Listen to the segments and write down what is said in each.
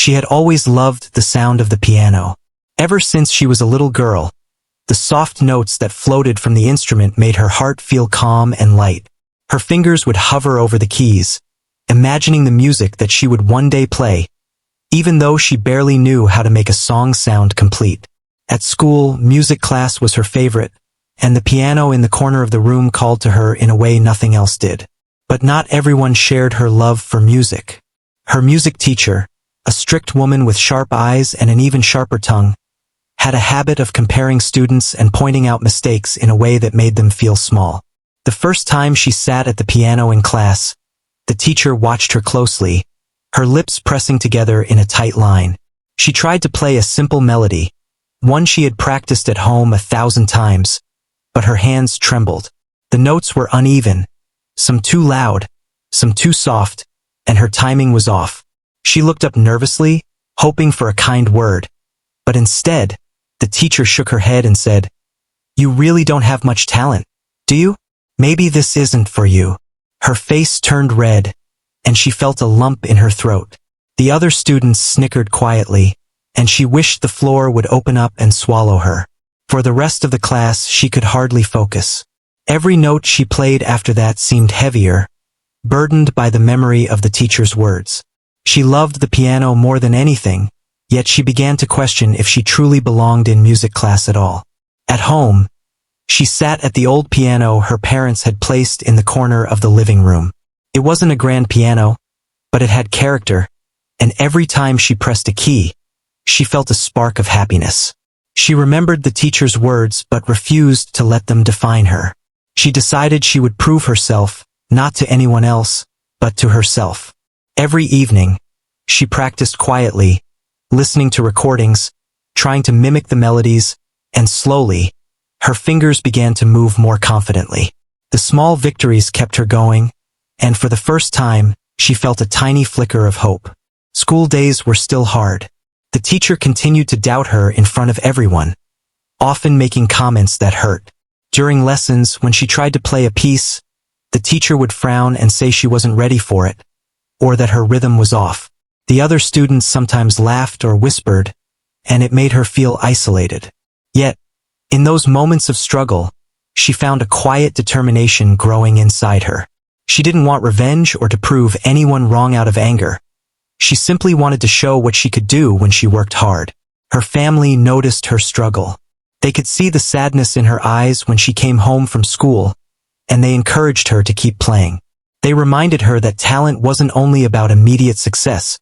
She had always loved the sound of the piano. Ever since she was a little girl, the soft notes that floated from the instrument made her heart feel calm and light. Her fingers would hover over the keys, imagining the music that she would one day play, even though she barely knew how to make a song sound complete. At school, music class was her favorite, and the piano in the corner of the room called to her in a way nothing else did. But not everyone shared her love for music. Her music teacher, a strict woman with sharp eyes and an even sharper tongue, had a habit of comparing students and pointing out mistakes in a way that made them feel small. The first time she sat at the piano in class, the teacher watched her closely, her lips pressing together in a tight line. She tried to play a simple melody, one she had practiced at home 1,000 times, but her hands trembled. The notes were uneven, some too loud, some too soft, and her timing was off. She looked up nervously, hoping for a kind word, but instead, the teacher shook her head and said, "You really don't have much talent, do you? Maybe this isn't for you." Her face turned red, and she felt a lump in her throat. The other students snickered quietly, and she wished the floor would open up and swallow her. For the rest of the class, she could hardly focus. Every note she played after that seemed heavier, burdened by the memory of the teacher's words. She loved the piano more than anything, yet she began to question if she truly belonged in music class at all. At home, she sat at the old piano her parents had placed in the corner of the living room. It wasn't a grand piano, but it had character, and every time she pressed a key, she felt a spark of happiness. She remembered the teacher's words but refused to let them define her. She decided she would prove herself, not to anyone else, but to herself. Every evening, she practiced quietly, listening to recordings, trying to mimic the melodies, and slowly, her fingers began to move more confidently. The small victories kept her going, and for the first time, she felt a tiny flicker of hope. School days were still hard. The teacher continued to doubt her in front of everyone, often making comments that hurt. During lessons, when she tried to play a piece, the teacher would frown and say she wasn't ready for it, or that her rhythm was off. The other students sometimes laughed or whispered, and it made her feel isolated. Yet, in those moments of struggle, she found a quiet determination growing inside her. She didn't want revenge or to prove anyone wrong out of anger. She simply wanted to show what she could do when she worked hard. Her family noticed her struggle. They could see the sadness in her eyes when she came home from school, and they encouraged her to keep playing. They reminded her that talent wasn't only about immediate success,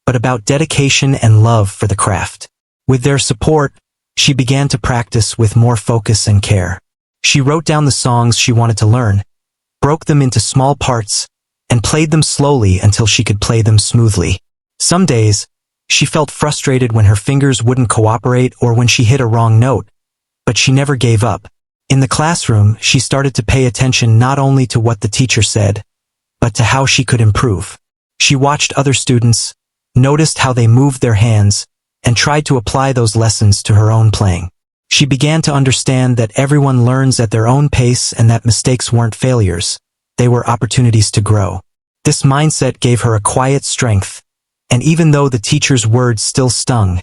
but about dedication and love for the craft. With their support, she began to practice with more focus and care. She wrote down the songs she wanted to learn, broke them into small parts, and played them slowly until she could play them smoothly. Some days, she felt frustrated when her fingers wouldn't cooperate or when she hit a wrong note, but she never gave up. In the classroom, she started to pay attention not only to what the teacher said, but to how she could improve. She watched other students, noticed how they moved their hands, and tried to apply those lessons to her own playing. She began to understand that everyone learns at their own pace and that mistakes weren't failures, they were opportunities to grow. This mindset gave her a quiet strength, and even though the teacher's words still stung,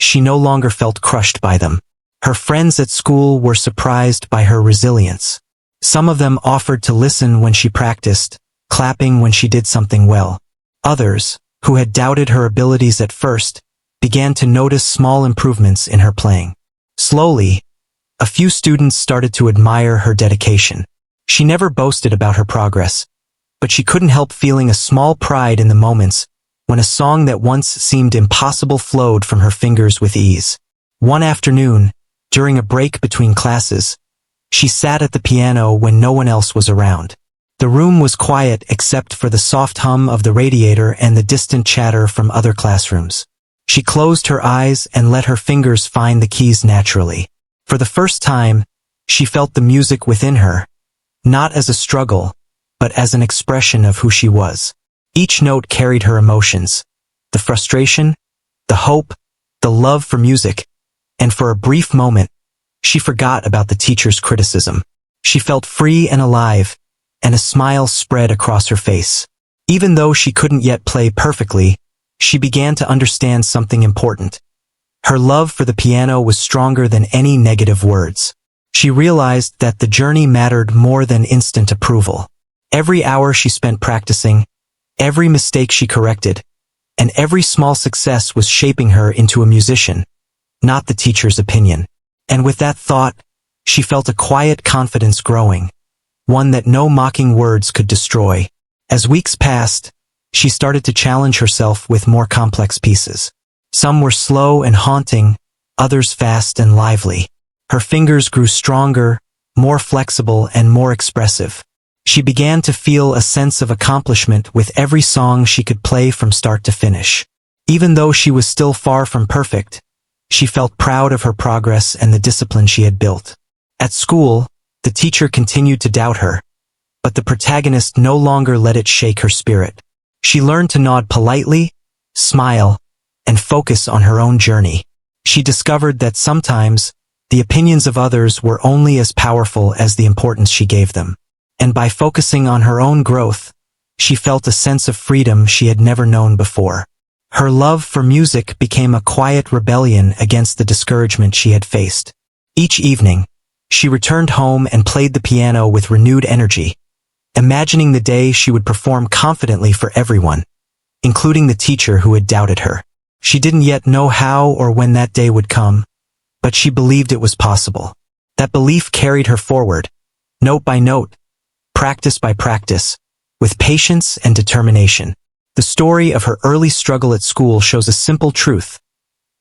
she no longer felt crushed by them. Her friends at school were surprised by her resilience. Some of them offered to listen when she practiced, clapping when she did something well. Others, who had doubted her abilities at first, began to notice small improvements in her playing. Slowly, a few students started to admire her dedication. She never boasted about her progress, but she couldn't help feeling a small pride in the moments when a song that once seemed impossible flowed from her fingers with ease. One afternoon, during a break between classes, she sat at the piano when no one else was around. The room was quiet except for the soft hum of the radiator and the distant chatter from other classrooms. She closed her eyes and let her fingers find the keys naturally. For the first time, she felt the music within her, not as a struggle, but as an expression of who she was. Each note carried her emotions, the frustration, the hope, the love for music, and for a brief moment, she forgot about the teacher's criticism. She felt free and alive, and a smile spread across her face. Even though she couldn't yet play perfectly, she began to understand something important. Her love for the piano was stronger than any negative words. She realized that the journey mattered more than instant approval. Every hour she spent practicing, every mistake she corrected, and every small success was shaping her into a musician, not the teacher's opinion. And with that thought, she felt a quiet confidence growing, one that no mocking words could destroy. As weeks passed, she started to challenge herself with more complex pieces. Some were slow and haunting, others fast and lively. Her fingers grew stronger, more flexible, and more expressive. She began to feel a sense of accomplishment with every song she could play from start to finish. Even though she was still far from perfect, she felt proud of her progress and the discipline she had built. At school, the teacher continued to doubt her, but the protagonist no longer let it shake her spirit. She learned to nod politely, smile, and focus on her own journey. She discovered that sometimes, the opinions of others were only as powerful as the importance she gave them. And by focusing on her own growth, she felt a sense of freedom she had never known before. Her love for music became a quiet rebellion against the discouragement she had faced. Each evening, she returned home and played the piano with renewed energy, imagining the day she would perform confidently for everyone, including the teacher who had doubted her. She didn't yet know how or when that day would come, but she believed it was possible. That belief carried her forward, note by note, practice by practice, with patience and determination. The story of her early struggle at school shows a simple truth.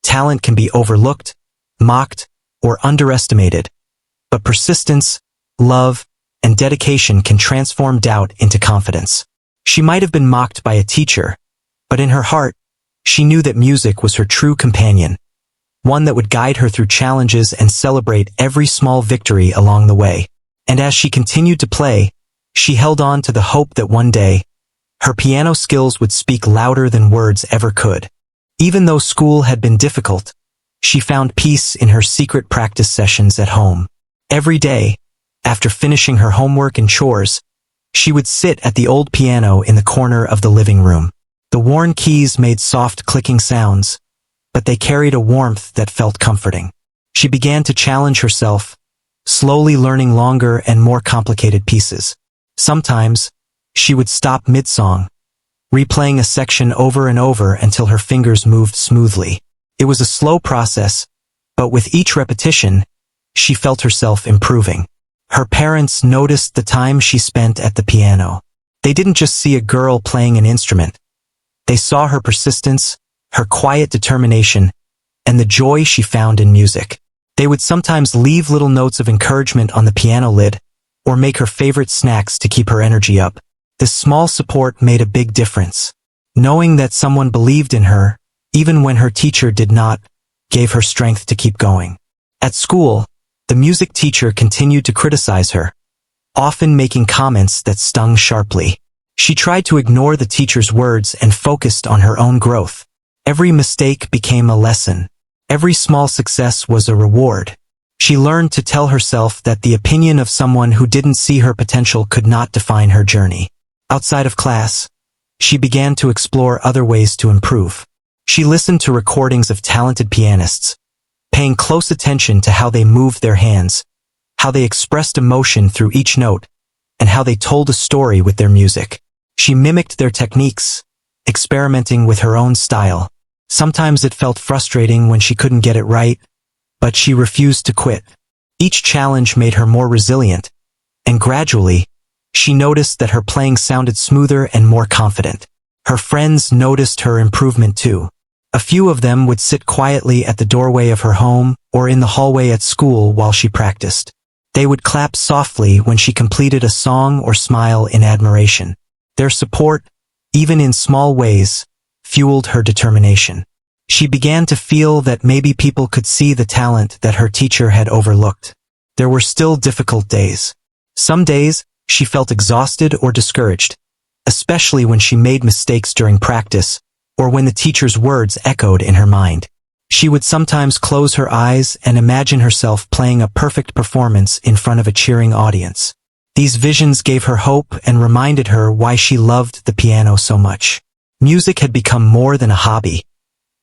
Talent can be overlooked, mocked, or underestimated, but persistence, love, and dedication can transform doubt into confidence. She might have been mocked by a teacher, but in her heart, she knew that music was her true companion, one that would guide her through challenges and celebrate every small victory along the way. And as she continued to play, she held on to the hope that one day, her piano skills would speak louder than words ever could. Even though school had been difficult, she found peace in her secret practice sessions at home. Every day, after finishing her homework and chores, she would sit at the old piano in the corner of the living room. The worn keys made soft clicking sounds, but they carried a warmth that felt comforting. She began to challenge herself, slowly learning longer and more complicated pieces. Sometimes, she would stop mid-song, replaying a section over and over until her fingers moved smoothly. It was a slow process, but with each repetition, she felt herself improving. Her parents noticed the time she spent at the piano. They didn't just see a girl playing an instrument. They saw her persistence, her quiet determination, and the joy she found in music. They would sometimes leave little notes of encouragement on the piano lid, or make her favorite snacks to keep her energy up. This small support made a big difference. Knowing that someone believed in her, even when her teacher did not, gave her strength to keep going. At school, the music teacher continued to criticize her, often making comments that stung sharply. She tried to ignore the teacher's words and focused on her own growth. Every mistake became a lesson. Every small success was a reward. She learned to tell herself that the opinion of someone who didn't see her potential could not define her journey. Outside of class, she began to explore other ways to improve. She listened to recordings of talented pianists, paying close attention to how they moved their hands, how they expressed emotion through each note, and how they told a story with their music. She mimicked their techniques, experimenting with her own style. Sometimes it felt frustrating when she couldn't get it right, but she refused to quit. Each challenge made her more resilient, and gradually, she noticed that her playing sounded smoother and more confident. Her friends noticed her improvement too. A few of them would sit quietly at the doorway of her home or in the hallway at school while she practiced. They would clap softly when she completed a song or smile in admiration. Their support, even in small ways, fueled her determination. She began to feel that maybe people could see the talent that her teacher had overlooked. There were still difficult days. Some days, she felt exhausted or discouraged, especially when she made mistakes during practice or when the teacher's words echoed in her mind. She would sometimes close her eyes and imagine herself playing a perfect performance in front of a cheering audience. These visions gave her hope and reminded her why she loved the piano so much. Music had become more than a hobby.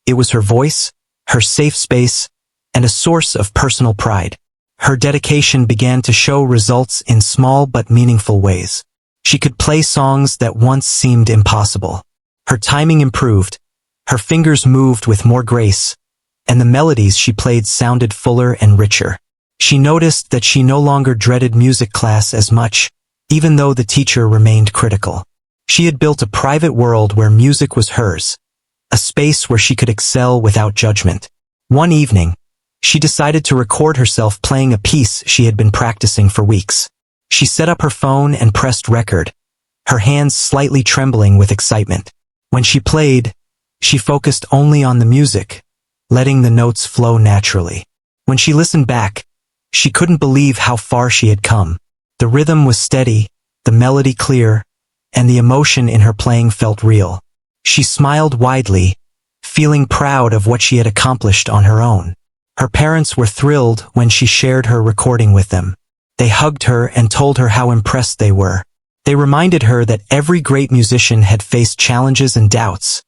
It was her voice, her safe space, and a source of personal pride. Her dedication began to show results in small but meaningful ways. She could play songs that once seemed impossible. Her timing improved, her fingers moved with more grace, and the melodies she played sounded fuller and richer. She noticed that she no longer dreaded music class as much, even though the teacher remained critical. She had built a private world where music was hers, a space where she could excel without judgment. One evening, she decided to record herself playing a piece she had been practicing for weeks. She set up her phone and pressed record, her hands slightly trembling with excitement. When she played, she focused only on the music, letting the notes flow naturally. When she listened back, she couldn't believe how far she had come. The rhythm was steady, the melody clear, and the emotion in her playing felt real. She smiled widely, feeling proud of what she had accomplished on her own. Her parents were thrilled when she shared her recording with them. They hugged her and told her how impressed they were. They reminded her that every great musician had faced challenges and doubts,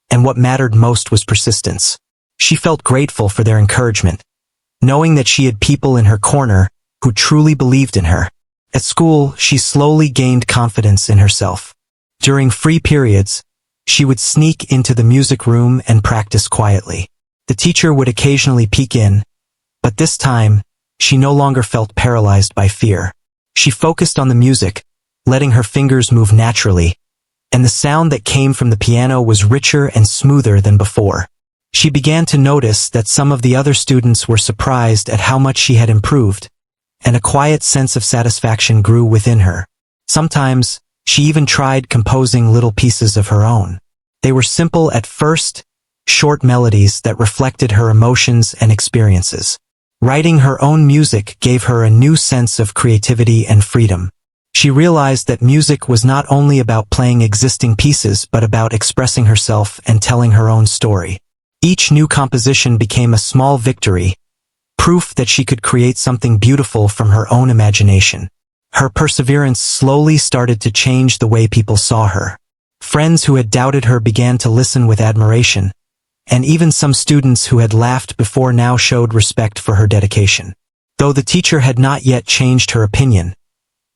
and what mattered most was persistence. She felt grateful for their encouragement, knowing that she had people in her corner who truly believed in her. At school, she slowly gained confidence in herself. During free periods, she would sneak into the music room and practice quietly. The teacher would occasionally peek in, but this time, she no longer felt paralyzed by fear. She focused on the music, letting her fingers move naturally, and the sound that came from the piano was richer and smoother than before. She began to notice that some of the other students were surprised at how much she had improved, and a quiet sense of satisfaction grew within her. Sometimes, she even tried composing little pieces of her own. They were simple at first, short melodies that reflected her emotions and experiences. Writing her own music gave her a new sense of creativity and freedom. She realized that music was not only about playing existing pieces but about expressing herself and telling her own story. Each new composition became a small victory, proof that she could create something beautiful from her own imagination. Her perseverance slowly started to change the way people saw her. Friends who had doubted her began to listen with admiration, and even some students who had laughed before now showed respect for her dedication. Though the teacher had not yet changed her opinion,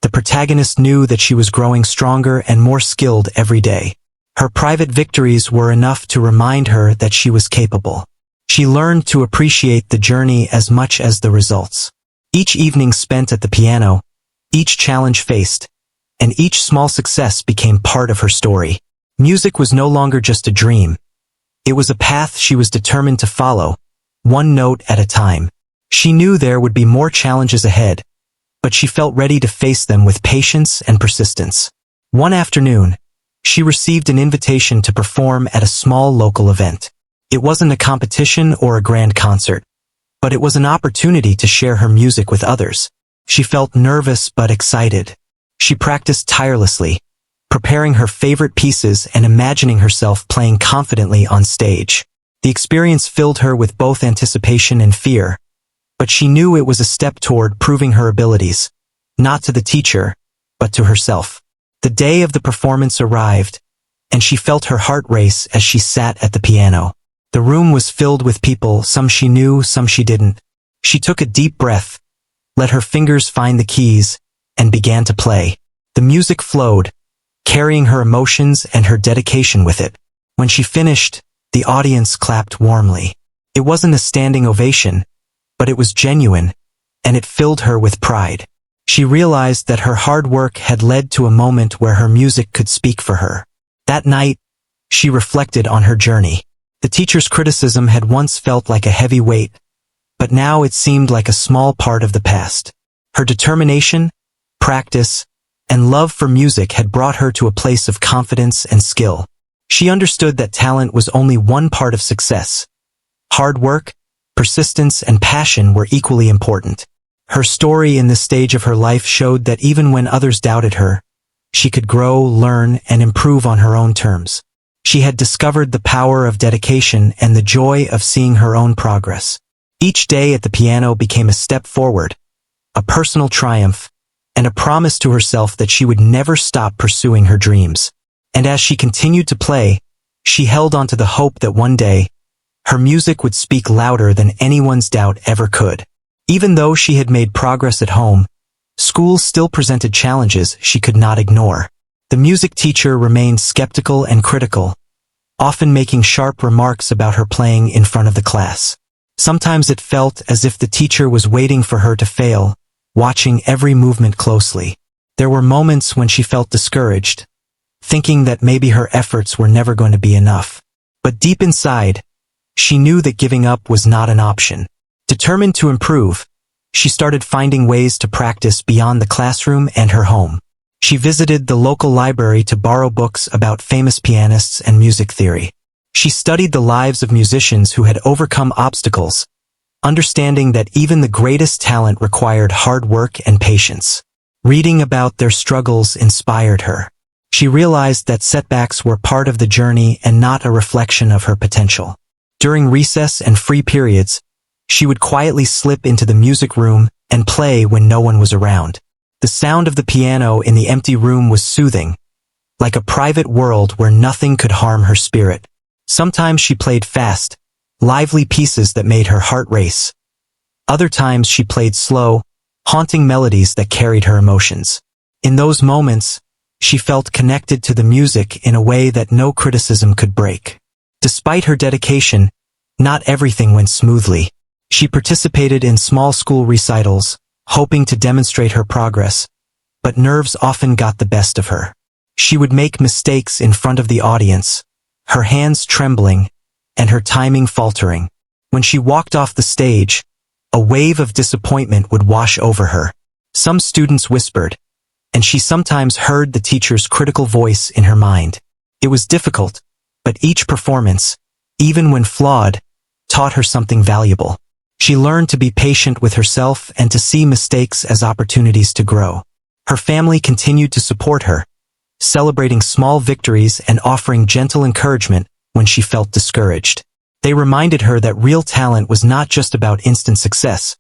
the protagonist knew that she was growing stronger and more skilled every day. Her private victories were enough to remind her that she was capable. She learned to appreciate the journey as much as the results. Each evening spent at the piano, each challenge faced, and each small success became part of her story. Music was no longer just a dream. It was a path she was determined to follow, one note at a time. She knew there would be more challenges ahead, but she felt ready to face them with patience and persistence. One afternoon, she received an invitation to perform at a small local event. It wasn't a competition or a grand concert, but it was an opportunity to share her music with others. She felt nervous but excited. She practiced tirelessly, preparing her favorite pieces and imagining herself playing confidently on stage. The experience filled her with both anticipation and fear, but she knew it was a step toward proving her abilities, not to the teacher, but to herself. The day of the performance arrived, and she felt her heart race as she sat at the piano. The room was filled with people, some she knew, some she didn't. She took a deep breath, let her fingers find the keys, and began to play. The music flowed, carrying her emotions and her dedication with it. When she finished, the audience clapped warmly. It wasn't a standing ovation, but it was genuine, and it filled her with pride. She realized that her hard work had led to a moment where her music could speak for her. That night, she reflected on her journey. The teacher's criticism had once felt like a heavy weight, but now it seemed like a small part of the past. Her determination, practice, and love for music had brought her to a place of confidence and skill. She understood that talent was only one part of success. Hard work, persistence, and passion were equally important. Her story in this stage of her life showed that even when others doubted her, she could grow, learn, and improve on her own terms. She had discovered the power of dedication and the joy of seeing her own progress. Each day at the piano became a step forward, a personal triumph, and a promise to herself that she would never stop pursuing her dreams. And as she continued to play, She held onto the hope that one day, her music would speak louder than anyone's doubt ever could. Even though she had made progress at home, school still presented challenges she could not ignore. The music teacher remained skeptical and critical, often making sharp remarks about her playing in front of the class. Sometimes it felt as if the teacher was waiting for her to fail, watching every movement closely. There were moments when she felt discouraged, thinking that maybe her efforts were never going to be enough. But deep inside, she knew that giving up was not an option. Determined to improve, she started finding ways to practice beyond the classroom and her home. She visited the local library to borrow books about famous pianists and music theory. She studied the lives of musicians who had overcome obstacles, understanding that even the greatest talent required hard work and patience. Reading about their struggles inspired her. She realized that setbacks were part of the journey and not a reflection of her potential. During recess and free periods, she would quietly slip into the music room and play when no one was around. The sound of the piano in the empty room was soothing, like a private world where nothing could harm her spirit. Sometimes she played fast, lively pieces that made her heart race. Other times she played slow, haunting melodies that carried her emotions. In those moments, she felt connected to the music in a way that no criticism could break. Despite her dedication, not everything went smoothly. She participated in small school recitals, hoping to demonstrate her progress, but nerves often got the best of her. She would make mistakes in front of the audience, her hands trembling, and her timing faltering. When she walked off the stage, a wave of disappointment would wash over her. Some students whispered, and she sometimes heard the teacher's critical voice in her mind. It was difficult, but each performance, even when flawed, taught her something valuable. She learned to be patient with herself and to see mistakes as opportunities to grow. Her family continued to support her, celebrating small victories and offering gentle encouragement when she felt discouraged. They reminded her that real talent was not just about instant success,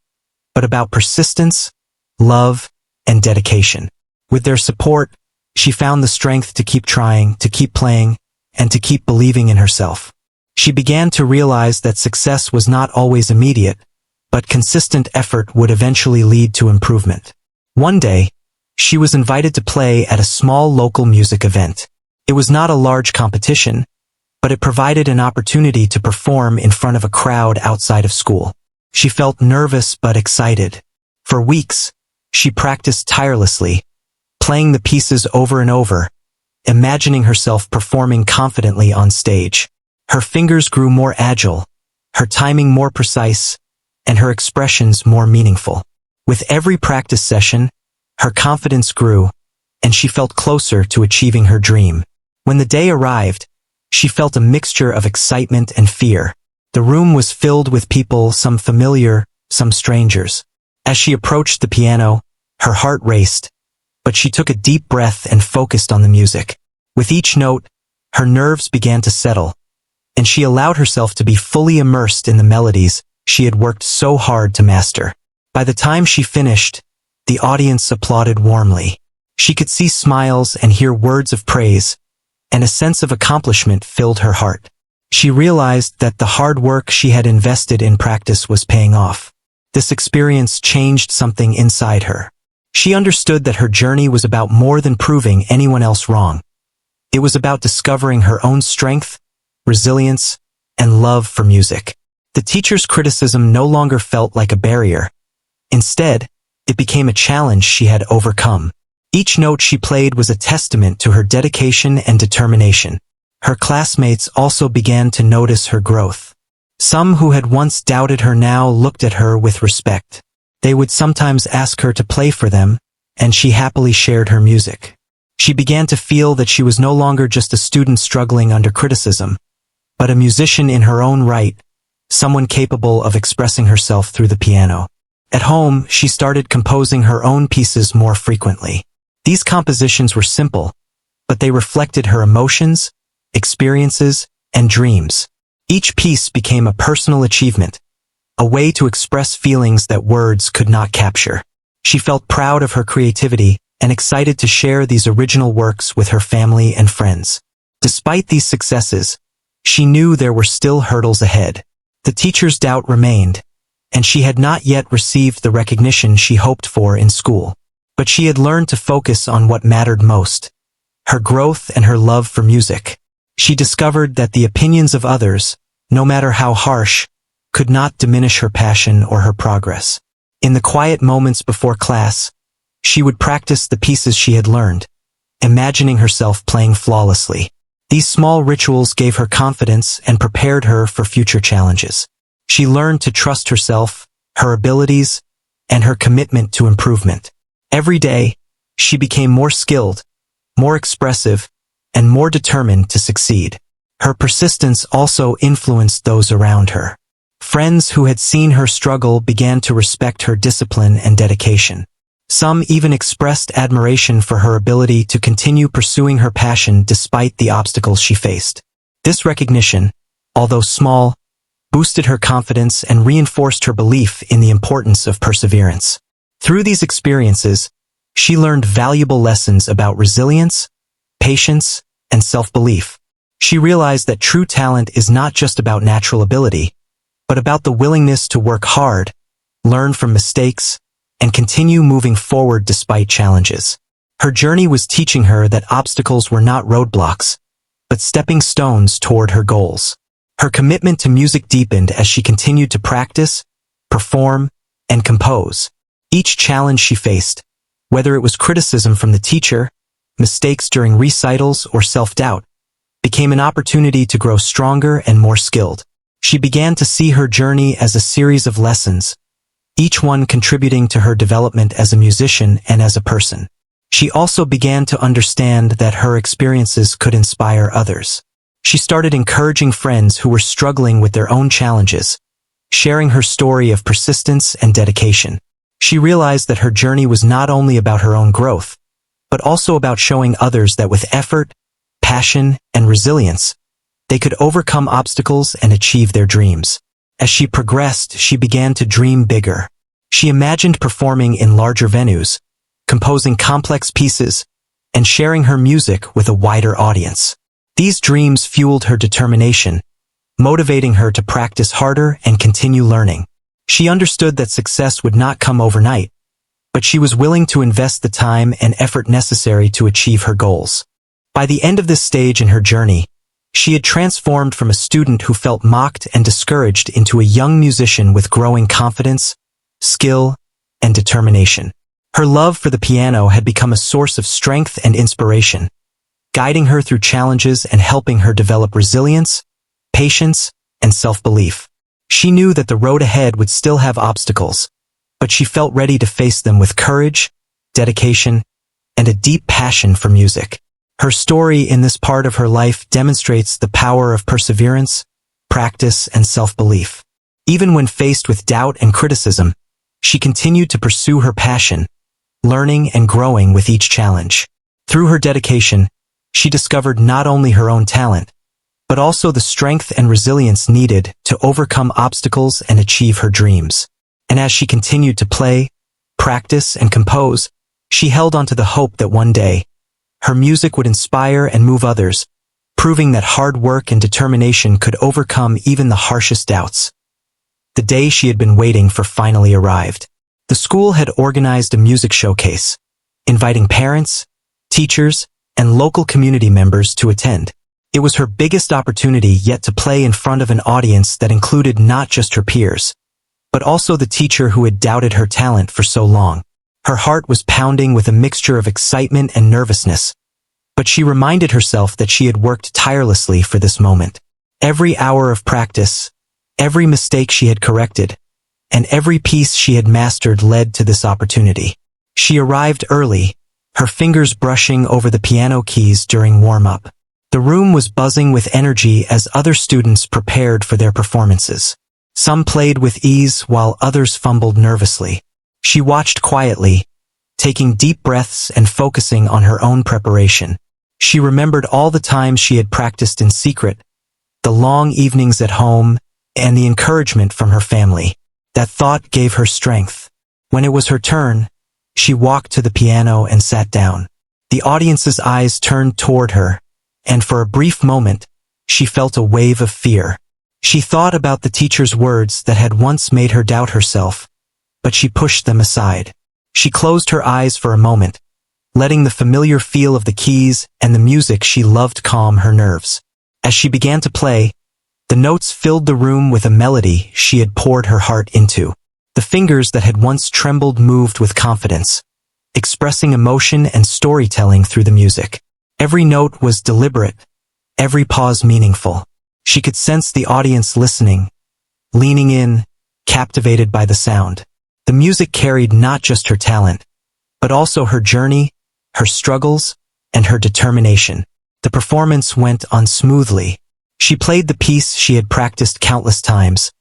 but about persistence, love, and dedication. With their support, she found the strength to keep trying, to keep playing, and to keep believing in herself. She began to realize that success was not always immediate, but consistent effort would eventually lead to improvement. One day, she was invited to play at a small local music event. It was not a large competition, but it provided an opportunity to perform in front of a crowd outside of school. She felt nervous but excited. For weeks, she practiced tirelessly, playing the pieces over and over, imagining herself performing confidently on stage. Her fingers grew more agile, her timing more precise, and her expressions more meaningful. With every practice session, her confidence grew, and she felt closer to achieving her dream. When the day arrived, she felt a mixture of excitement and fear. The room was filled with people, some familiar, some strangers. As she approached the piano, her heart raced, but she took a deep breath and focused on the music. With each note, her nerves began to settle, and she allowed herself to be fully immersed in the melodies she had worked so hard to master. By the time she finished, the audience applauded warmly. She could see smiles and hear words of praise, and a sense of accomplishment filled her heart. She realized that the hard work she had invested in practice was paying off. This experience changed something inside her. She understood that her journey was about more than proving anyone else wrong. It was about discovering her own strength, resilience, and love for music. The teacher's criticism no longer felt like a barrier. Instead, it became a challenge she had overcome. Each note she played was a testament to her dedication and determination. Her classmates also began to notice her growth. Some who had once doubted her now looked at her with respect. They would sometimes ask her to play for them, and she happily shared her music. She began to feel that she was no longer just a student struggling under criticism, but a musician in her own right, someone capable of expressing herself through the piano. At home, she started composing her own pieces more frequently. These compositions were simple, but they reflected her emotions, experiences, and dreams. Each piece became a personal achievement, a way to express feelings that words could not capture. She felt proud of her creativity and excited to share these original works with her family and friends. Despite these successes, she knew there were still hurdles ahead. The teacher's doubt remained, and she had not yet received the recognition she hoped for in school. But she had learned to focus on what mattered most: her growth and her love for music. She discovered that the opinions of others, no matter how harsh, could not diminish her passion or her progress. In the quiet moments before class, she would practice the pieces she had learned, imagining herself playing flawlessly. These small rituals gave her confidence and prepared her for future challenges. She learned to trust herself, her abilities, and her commitment to improvement. Every day, she became more skilled, more expressive, and more determined to succeed. Her persistence also influenced those around her. Friends who had seen her struggle began to respect her discipline and dedication. Some even expressed admiration for her ability to continue pursuing her passion despite the obstacles she faced. This recognition, although small, boosted her confidence and reinforced her belief in the importance of perseverance. Through these experiences, she learned valuable lessons about resilience, patience, and self-belief. She realized that true talent is not just about natural ability, but about the willingness to work hard, learn from mistakes, and continue moving forward despite challenges. Her journey was teaching her that obstacles were not roadblocks, but stepping stones toward her goals. Her commitment to music deepened as she continued to practice, perform, and compose. Each challenge she faced, whether it was criticism from the teacher, mistakes during recitals, or self-doubt, became an opportunity to grow stronger and more skilled. She began to see her journey as a series of lessons, each one contributing to her development as a musician and as a person. She also began to understand that her experiences could inspire others. She started encouraging friends who were struggling with their own challenges, sharing her story of persistence and dedication. She realized that her journey was not only about her own growth, but also about showing others that with effort, passion, and resilience, they could overcome obstacles and achieve their dreams. As she progressed, she began to dream bigger. She imagined performing in larger venues, composing complex pieces, and sharing her music with a wider audience. These dreams fueled her determination, motivating her to practice harder and continue learning. She understood that success would not come overnight, but she was willing to invest the time and effort necessary to achieve her goals. By the end of this stage in her journey, she had transformed from a student who felt mocked and discouraged into a young musician with growing confidence, skill, and determination. Her love for the piano had become a source of strength and inspiration, guiding her through challenges and helping her develop resilience, patience, and self-belief. She knew that the road ahead would still have obstacles, but she felt ready to face them with courage, dedication, and a deep passion for music. Her story in this part of her life demonstrates the power of perseverance, practice, and self-belief. Even when faced with doubt and criticism, she continued to pursue her passion, learning and growing with each challenge. Through her dedication, she discovered not only her own talent, but also the strength and resilience needed to overcome obstacles and achieve her dreams. And as she continued to play, practice, and compose, she held on to the hope that one day, her music would inspire and move others, proving that hard work and determination could overcome even the harshest doubts. The day she had been waiting for finally arrived. The school had organized a music showcase, inviting parents, teachers, and local community members to attend. It was her biggest opportunity yet to play in front of an audience that included not just her peers, but also the teacher who had doubted her talent for so long. Her heart was pounding with a mixture of excitement and nervousness, but she reminded herself that she had worked tirelessly for this moment. Every hour of practice, every mistake she had corrected, and every piece she had mastered led to this opportunity. She arrived early, her fingers brushing over the piano keys during warm-up. The room was buzzing with energy as other students prepared for their performances. Some played with ease while others fumbled nervously. She watched quietly, taking deep breaths and focusing on her own preparation. She remembered all the times she had practiced in secret, the long evenings at home, and the encouragement from her family. That thought gave her strength. When it was her turn, she walked to the piano and sat down. The audience's eyes turned toward her, and for a brief moment, she felt a wave of fear. She thought about the teacher's words that had once made her doubt herself, but she pushed them aside. She closed her eyes for a moment, letting the familiar feel of the keys and the music she loved calm her nerves. As she began to play, the notes filled the room with a melody she had poured her heart into. The fingers that had once trembled moved with confidence, expressing emotion and storytelling through the music. Every note was deliberate, every pause meaningful. She could sense the audience listening, leaning in, captivated by the sound. The music carried not just her talent, but also her journey, her struggles, and her determination. The performance went on smoothly. She played the piece she had practiced countless times,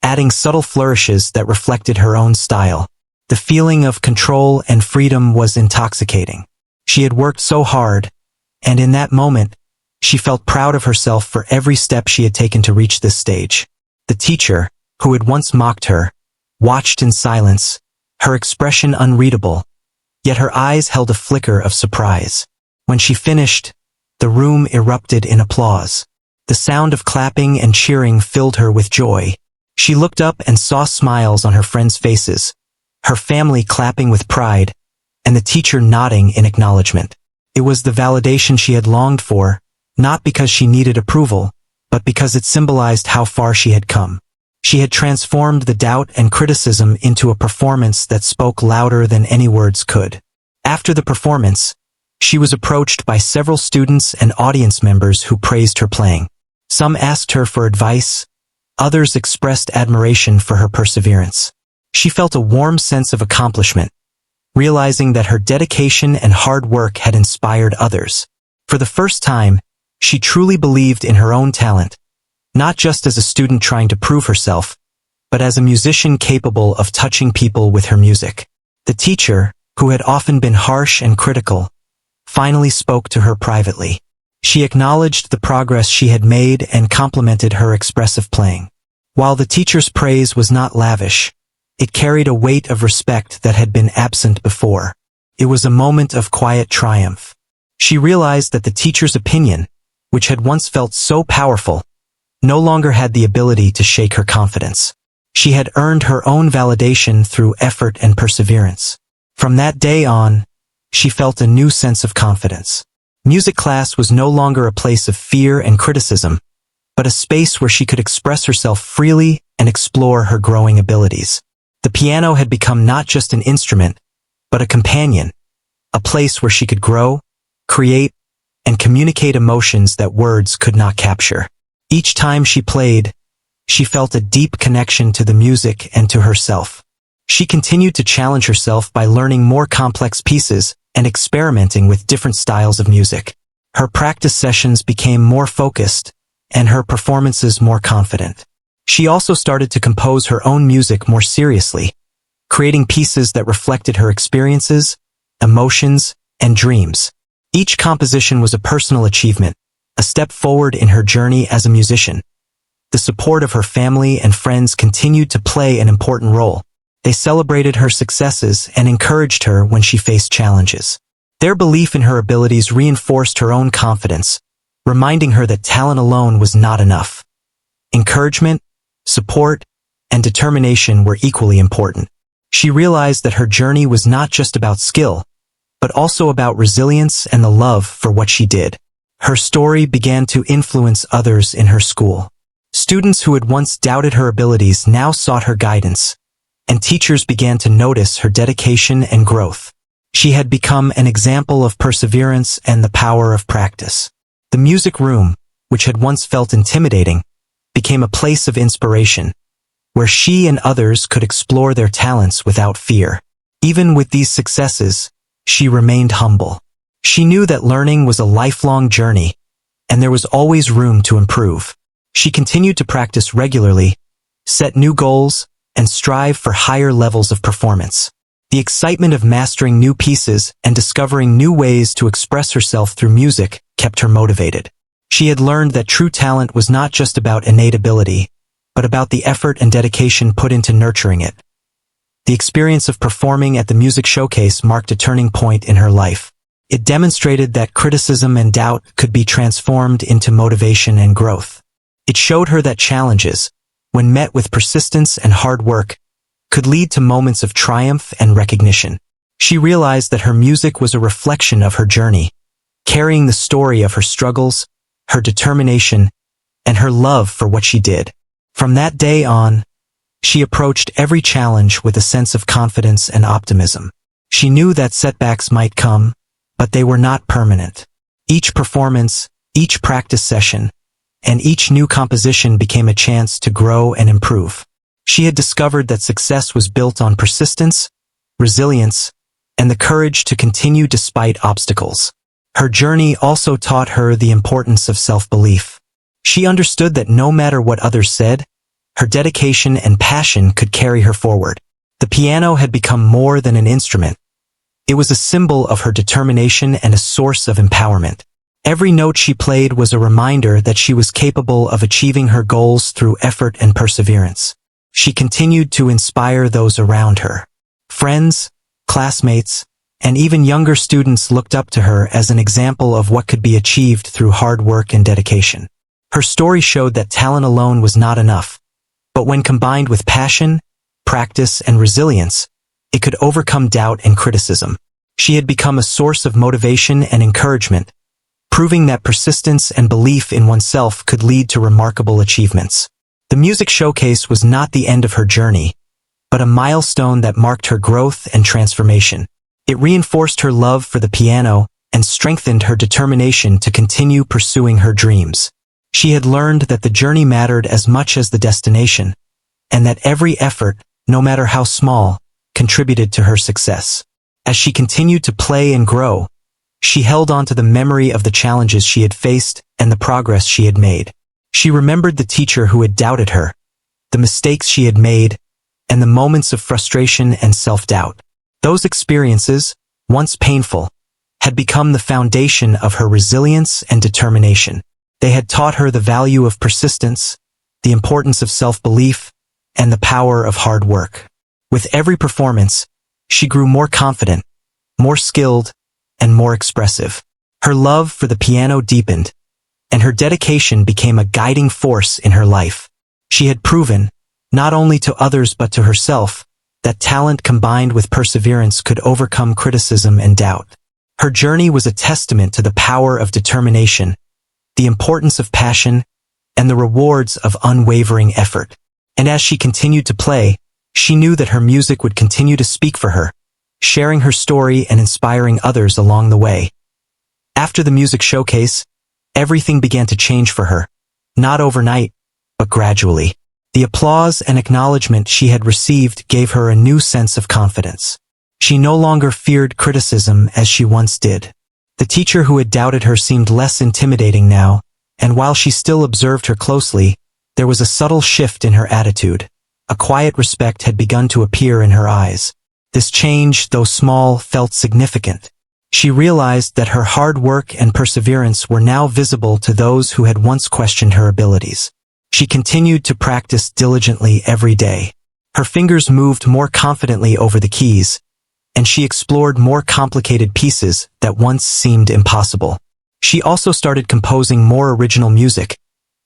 adding subtle flourishes that reflected her own style. The feeling of control and freedom was intoxicating. She had worked so hard, and in that moment, she felt proud of herself for every step she had taken to reach this stage. The teacher, who had once mocked her, watched in silence, her expression unreadable, yet her eyes held a flicker of surprise. When she finished, the room erupted in applause. The sound of clapping and cheering filled her with joy. She looked up and saw smiles on her friends' faces, her family clapping with pride, and the teacher nodding in acknowledgement. It was the validation she had longed for, not because she needed approval, but because it symbolized how far she had come. She had transformed the doubt and criticism into a performance that spoke louder than any words could. After the performance, she was approached by several students and audience members who praised her playing. Some asked her for advice, others expressed admiration for her perseverance. She felt a warm sense of accomplishment, realizing that her dedication and hard work had inspired others. For the first time, she truly believed in her own talent, not just as a student trying to prove herself, but as a musician capable of touching people with her music. The teacher, who had often been harsh and critical, finally spoke to her privately. She acknowledged the progress she had made and complimented her expressive playing. While the teacher's praise was not lavish, it carried a weight of respect that had been absent before. It was a moment of quiet triumph. She realized that the teacher's opinion, which had once felt so powerful, no longer had the ability to shake her confidence. She had earned her own validation through effort and perseverance. From that day on, she felt a new sense of confidence. Music class was no longer a place of fear and criticism, but a space where she could express herself freely and explore her growing abilities. The piano had become not just an instrument, but a companion, a place where she could grow, create, and communicate emotions that words could not capture. Each time she played, she felt a deep connection to the music and to herself. She continued to challenge herself by learning more complex pieces and experimenting with different styles of music. Her practice sessions became more focused, and her performances more confident. She also started to compose her own music more seriously, creating pieces that reflected her experiences, emotions, and dreams. Each composition was a personal achievement, a step forward in her journey as a musician. The support of her family and friends continued to play an important role. They celebrated her successes and encouraged her when she faced challenges. Their belief in her abilities reinforced her own confidence, reminding her that talent alone was not enough. Encouragement, support, and determination were equally important. She realized that her journey was not just about skill, but also about resilience and the love for what she did. Her story began to influence others in her school. Students who had once doubted her abilities now sought her guidance, and teachers began to notice her dedication and growth. She had become an example of perseverance and the power of practice. The music room, which had once felt intimidating, became a place of inspiration, where she and others could explore their talents without fear. Even with these successes, she remained humble. She knew that learning was a lifelong journey, and there was always room to improve. She continued to practice regularly, set new goals, and strive for higher levels of performance. The excitement of mastering new pieces and discovering new ways to express herself through music kept her motivated. She had learned that true talent was not just about innate ability, but about the effort and dedication put into nurturing it. The experience of performing at the music showcase marked a turning point in her life. It demonstrated that criticism and doubt could be transformed into motivation and growth. It showed her that challenges, when met with persistence and hard work, could lead to moments of triumph and recognition. She realized that her music was a reflection of her journey, carrying the story of her struggles, her determination, and her love for what she did. From that day on, she approached every challenge with a sense of confidence and optimism. She knew that setbacks might come, but they were not permanent. Each performance, each practice session, and each new composition became a chance to grow and improve. She had discovered that success was built on persistence, resilience, and the courage to continue despite obstacles. Her journey also taught her the importance of self-belief. She understood that no matter what others said, her dedication and passion could carry her forward. The piano had become more than an instrument. It was a symbol of her determination and a source of empowerment. Every note she played was a reminder that she was capable of achieving her goals through effort and perseverance. She continued to inspire those around her. Friends, classmates, and even younger students looked up to her as an example of what could be achieved through hard work and dedication. Her story showed that talent alone was not enough, but when combined with passion, practice, and resilience, it could overcome doubt and criticism. She had become a source of motivation and encouragement, proving that persistence and belief in oneself could lead to remarkable achievements. The music showcase was not the end of her journey, but a milestone that marked her growth and transformation. It reinforced her love for the piano and strengthened her determination to continue pursuing her dreams. She had learned that the journey mattered as much as the destination, and that every effort, no matter how small, contributed to her success. As she continued to play and grow, she held on to the memory of the challenges she had faced and the progress she had made. She remembered the teacher who had doubted her, the mistakes she had made, and the moments of frustration and self-doubt. Those experiences, once painful, had become the foundation of her resilience and determination. They had taught her the value of persistence, the importance of self-belief, and the power of hard work. With every performance, she grew more confident, more skilled, and more expressive. Her love for the piano deepened, and her dedication became a guiding force in her life. She had proven, not only to others but to herself, that talent combined with perseverance could overcome criticism and doubt. Her journey was a testament to the power of determination, the importance of passion, and the rewards of unwavering effort. And as she continued to play, she knew that her music would continue to speak for her, sharing her story and inspiring others along the way. After the music showcase, everything began to change for her, not overnight, but gradually. The applause and acknowledgement she had received gave her a new sense of confidence. She no longer feared criticism as she once did. The teacher who had doubted her seemed less intimidating now, and while she still observed her closely, there was a subtle shift in her attitude. A quiet respect had begun to appear in her eyes. This change, though small, felt significant. She realized that her hard work and perseverance were now visible to those who had once questioned her abilities. She continued to practice diligently every day. Her fingers moved more confidently over the keys, and she explored more complicated pieces that once seemed impossible. She also started composing more original music,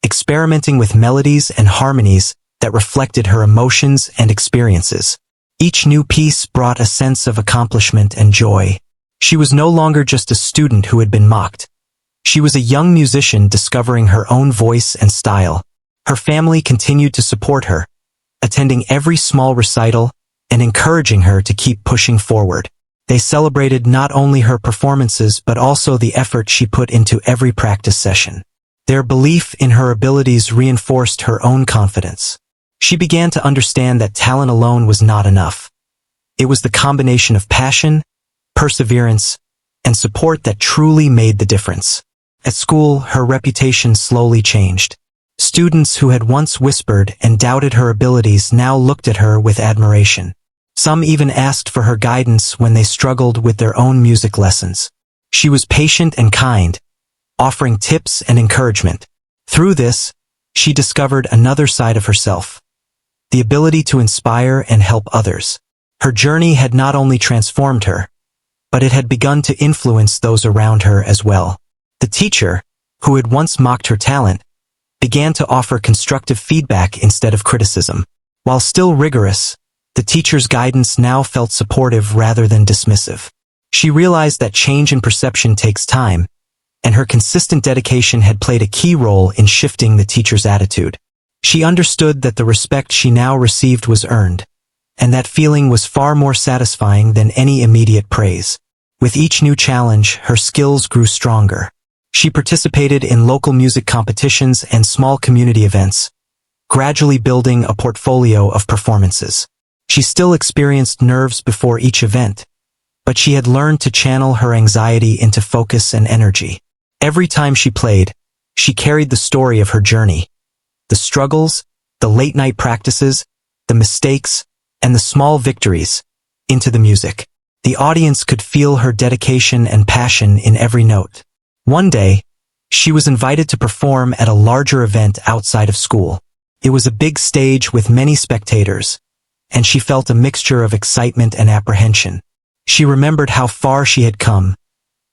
experimenting with melodies and harmonies that reflected her emotions and experiences. Each new piece brought a sense of accomplishment and joy. She was no longer just a student who had been mocked. She was a young musician discovering her own voice and style. Her family continued to support her, attending every small recital and encouraging her to keep pushing forward. They celebrated not only her performances but also the effort she put into every practice session. Their belief in her abilities reinforced her own confidence. She began to understand that talent alone was not enough. It was the combination of passion, perseverance, and support that truly made the difference. At school, her reputation slowly changed. Students who had once whispered and doubted her abilities now looked at her with admiration. Some even asked for her guidance when they struggled with their own music lessons. She was patient and kind, offering tips and encouragement. Through this, she discovered another side of herself, the ability to inspire and help others. Her journey had not only transformed her, but it had begun to influence those around her as well. The teacher, who had once mocked her talent, began to offer constructive feedback instead of criticism. While still rigorous, the teacher's guidance now felt supportive rather than dismissive. She realized that change in perception takes time, and her consistent dedication had played a key role in shifting the teacher's attitude. She understood that the respect she now received was earned, and that feeling was far more satisfying than any immediate praise. With each new challenge, her skills grew stronger. She participated in local music competitions and small community events, gradually building a portfolio of performances. She still experienced nerves before each event, but she had learned to channel her anxiety into focus and energy. Every time she played, she carried the story of her journey, the struggles, the late-night practices, the mistakes, and the small victories, into the music. The audience could feel her dedication and passion in every note. One day, she was invited to perform at a larger event outside of school. It was a big stage with many spectators, and she felt a mixture of excitement and apprehension. She remembered how far she had come,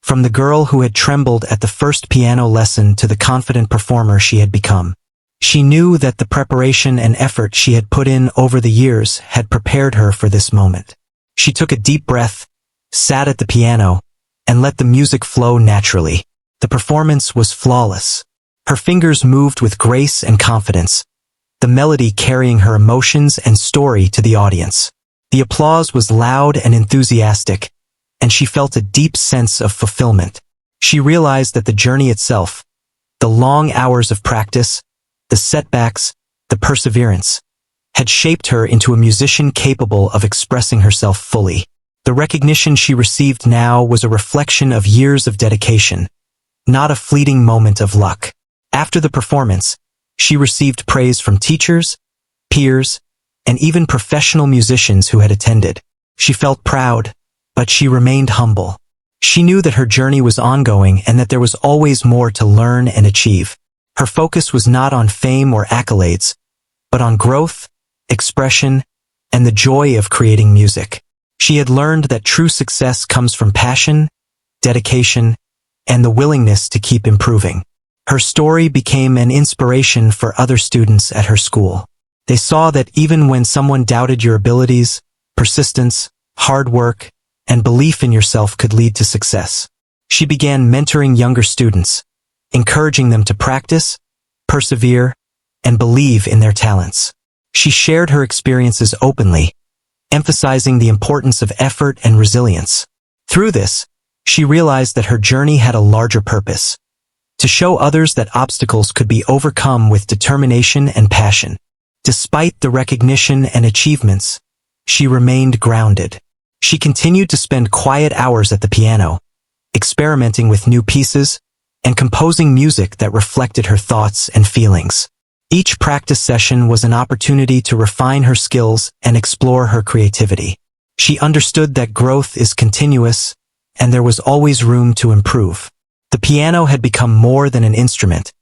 from the girl who had trembled at the first piano lesson to the confident performer she had become. She knew that the preparation and effort she had put in over the years had prepared her for this moment. She took a deep breath, sat at the piano, and let the music flow naturally. The performance was flawless. Her fingers moved with grace and confidence, the melody carrying her emotions and story to the audience. The applause was loud and enthusiastic, and she felt a deep sense of fulfillment. She realized that the journey itself, the long hours of practice, the setbacks, the perseverance, had shaped her into a musician capable of expressing herself fully. The recognition she received now was a reflection of years of dedication, not a fleeting moment of luck. After the performance, she received praise from teachers, peers, and even professional musicians who had attended. She felt proud, but she remained humble. She knew that her journey was ongoing and that there was always more to learn and achieve. Her focus was not on fame or accolades, but on growth, expression, and the joy of creating music. She had learned that true success comes from passion, dedication, and the willingness to keep improving. Her story became an inspiration for other students at her school. They saw that even when someone doubted your abilities, persistence, hard work, and belief in yourself could lead to success. She began mentoring younger students, encouraging them to practice, persevere, and believe in their talents. She shared her experiences openly, emphasizing the importance of effort and resilience. Through this, she realized that her journey had a larger purpose: to show others that obstacles could be overcome with determination and passion. Despite the recognition and achievements, she remained grounded. She continued to spend quiet hours at the piano, experimenting with new pieces and composing music that reflected her thoughts and feelings. Each practice session was an opportunity to refine her skills and explore her creativity. She understood that growth is continuous, and there was always room to improve. The piano had become more than an instrument.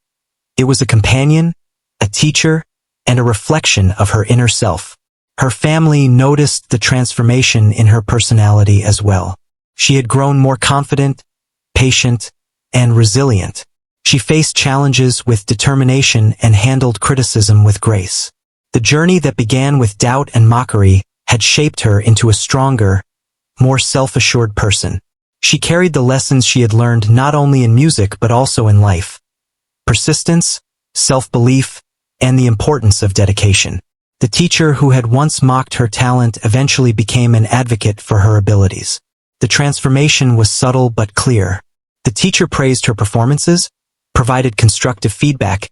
It was a companion, a teacher, and a reflection of her inner self. Her family noticed the transformation in her personality as well. She had grown more confident, patient, and resilient. She faced challenges with determination and handled criticism with grace. The journey that began with doubt and mockery had shaped her into a stronger, more self-assured person. She carried the lessons she had learned not only in music but also in life: persistence, self-belief, and the importance of dedication. The teacher who had once mocked her talent eventually became an advocate for her abilities. The transformation was subtle but clear. The teacher praised her performances, provided constructive feedback,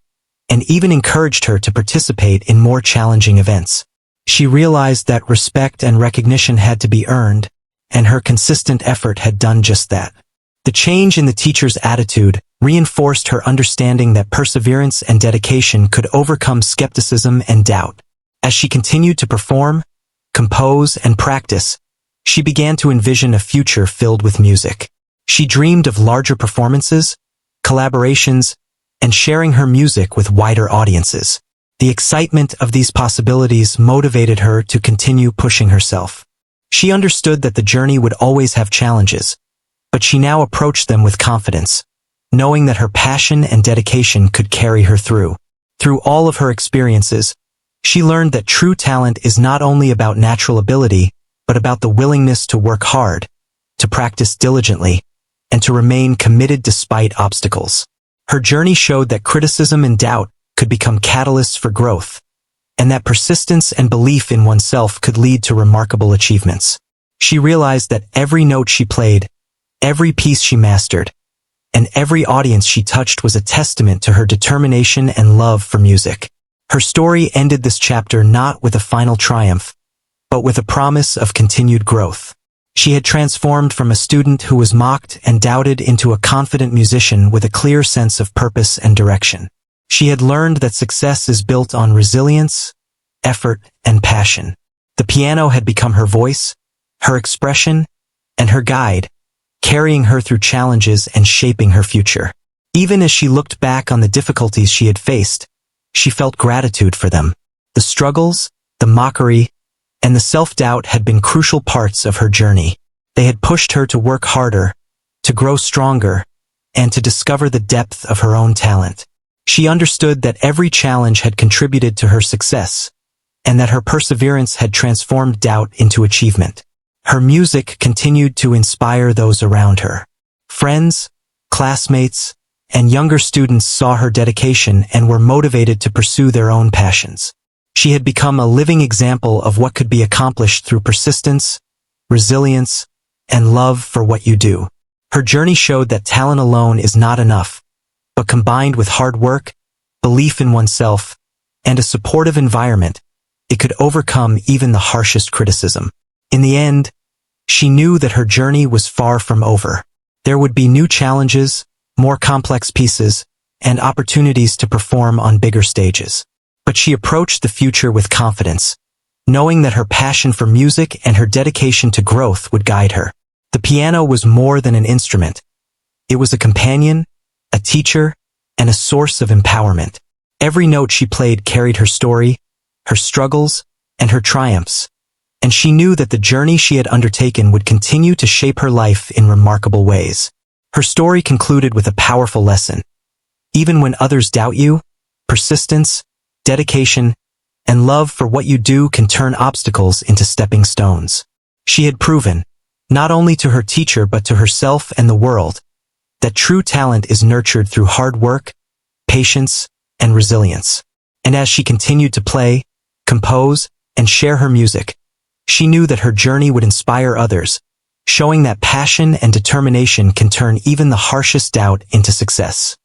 and even encouraged her to participate in more challenging events. She realized that respect and recognition had to be earned, and her consistent effort had done just that. The change in the teacher's attitude reinforced her understanding that perseverance and dedication could overcome skepticism and doubt. As she continued to perform, compose, and practice, she began to envision a future filled with music. She dreamed of larger performances, collaborations, and sharing her music with wider audiences. The excitement of these possibilities motivated her to continue pushing herself. She understood that the journey would always have challenges, but she now approached them with confidence, knowing that her passion and dedication could carry her through. Through all of her experiences, she learned that true talent is not only about natural ability, but about the willingness to work hard, to practice diligently, and to remain committed despite obstacles. Her journey showed that criticism and doubt could become catalysts for growth, and that persistence and belief in oneself could lead to remarkable achievements. She realized that every note she played, every piece she mastered, and every audience she touched was a testament to her determination and love for music. Her story ended this chapter not with a final triumph, but with a promise of continued growth. She had transformed from a student who was mocked and doubted into a confident musician with a clear sense of purpose and direction. She had learned that success is built on resilience, effort, and passion. The piano had become her voice, her expression, and her guide, carrying her through challenges and shaping her future. Even as she looked back on the difficulties she had faced, she felt gratitude for them. The struggles, the mockery, and the self-doubt had been crucial parts of her journey. They had pushed her to work harder, to grow stronger, and to discover the depth of her own talent. She understood that every challenge had contributed to her success, and that her perseverance had transformed doubt into achievement. Her music continued to inspire those around her. Friends, classmates, and younger students saw her dedication and were motivated to pursue their own passions. She had become a living example of what could be accomplished through persistence, resilience, and love for what you do. Her journey showed that talent alone is not enough, but combined with hard work, belief in oneself, and a supportive environment, it could overcome even the harshest criticism. In the end, she knew that her journey was far from over. There would be new challenges, more complex pieces, and opportunities to perform on bigger stages. But she approached the future with confidence, knowing that her passion for music and her dedication to growth would guide her. The piano was more than an instrument. It was a companion, a teacher, and a source of empowerment. Every note she played carried her story, her struggles, and her triumphs, and she knew that the journey she had undertaken would continue to shape her life in remarkable ways. Her story concluded with a powerful lesson. Even when others doubt you, persistence, dedication, and love for what you do can turn obstacles into stepping stones. She had proven, not only to her teacher but to herself and the world, that true talent is nurtured through hard work, patience, and resilience. And as she continued to play, compose, and share her music, she knew that her journey would inspire others, showing that passion and determination can turn even the harshest doubt into success.